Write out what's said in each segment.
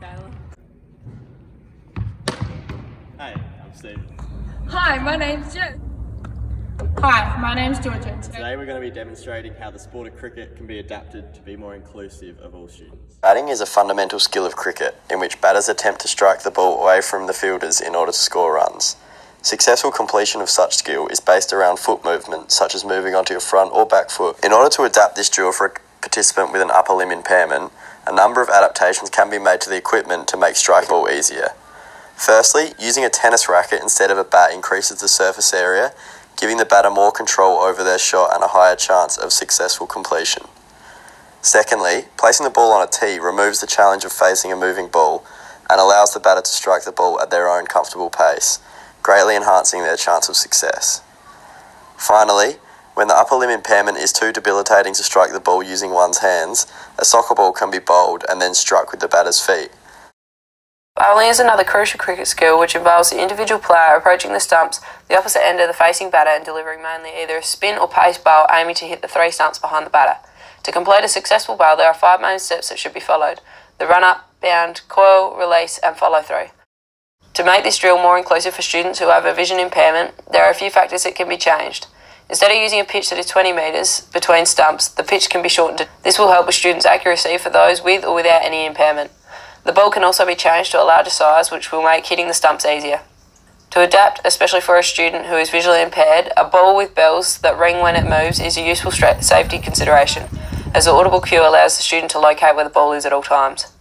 Kayla. Hey, I'm Steve. Hi, my name's Jen. Hi, my name's Georgia. Today we're going to be demonstrating how the sport of cricket can be adapted to be more inclusive of all students. Batting is a fundamental skill of cricket in which batters attempt to strike the ball away from the fielders in order to score runs. Successful completion of such skill is based around foot movement, such as moving onto your front or back foot. In order to adapt this drill for a participant with an upper limb impairment, a number of adaptations can be made to the equipment to make striking the ball easier. Firstly, using a tennis racket instead of a bat increases the surface area, giving the batter more control over their shot and a higher chance of successful completion. Secondly, placing the ball on a tee removes the challenge of facing a moving ball and allows the batter to strike the ball at their own comfortable pace, greatly enhancing their chance of success. Finally, when the upper limb impairment is too debilitating to strike the ball using one's hands, a soccer ball can be bowled and then struck with the batter's feet. Bowling is another crucial cricket skill which involves the individual player approaching the stumps, the opposite end of the facing batter, and delivering mainly either a spin or pace bowl aiming to hit the three stumps behind the batter. To complete a successful bowl, there are 5 main steps that should be followed: the run-up, bound, coil, release and follow-through. To make this drill more inclusive for students who have a vision impairment, there are a few factors that can be changed. Instead of using a pitch that is 20 metres between stumps, the pitch can be shortened. This will help with students' accuracy for those with or without any impairment. The ball can also be changed to a larger size, which will make hitting the stumps easier. To adapt, especially for a student who is visually impaired, a ball with bells that ring when it moves is a useful safety consideration, as the audible cue allows the student to locate where the ball is at all times.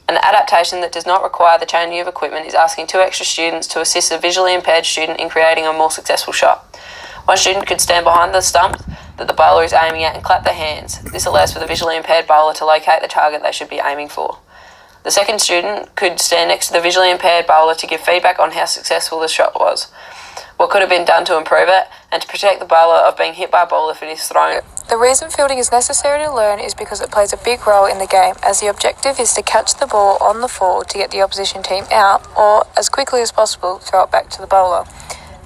An adaptation that does not require the changing of equipment is asking 2 extra students to assist a visually impaired student in creating a more successful shot. One student could stand behind the stump that the bowler is aiming at and clap their hands. This allows for the visually impaired bowler to locate the target they should be aiming for. The second student could stand next to the visually impaired bowler to give feedback on how successful the shot was, what could have been done to improve it, and to protect the bowler of being hit by a ball if it is thrown. The reason fielding is necessary to learn is because it plays a big role in the game, as the objective is to catch the ball on the fall to get the opposition team out, or as quickly as possible throw it back to the bowler.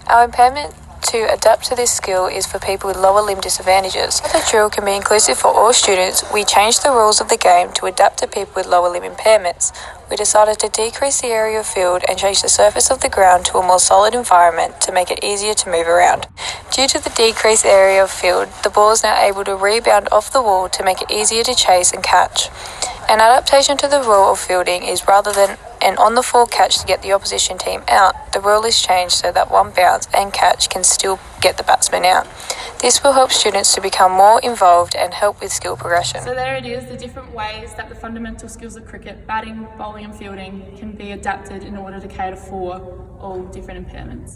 Our impairment to adapt to this skill is for people with lower limb disadvantages. The drill can be inclusive for all students. We changed the rules of the game to adapt to people with lower limb impairments. We decided to decrease the area of field and change the surface of the ground to a more solid environment to make it easier to move around. Due to the decreased area of field, the ball is now able to rebound off the wall to make it easier to chase and catch. An adaptation to the rule of fielding is rather than an on-the-fall catch to get the opposition team out, the rule is changed so that one bounce and catch can still get the batsman out. This will help students to become more involved and help with skill progression. So there it is, the different ways that the fundamental skills of cricket, batting, bowling and fielding, can be adapted in order to cater for all different impairments.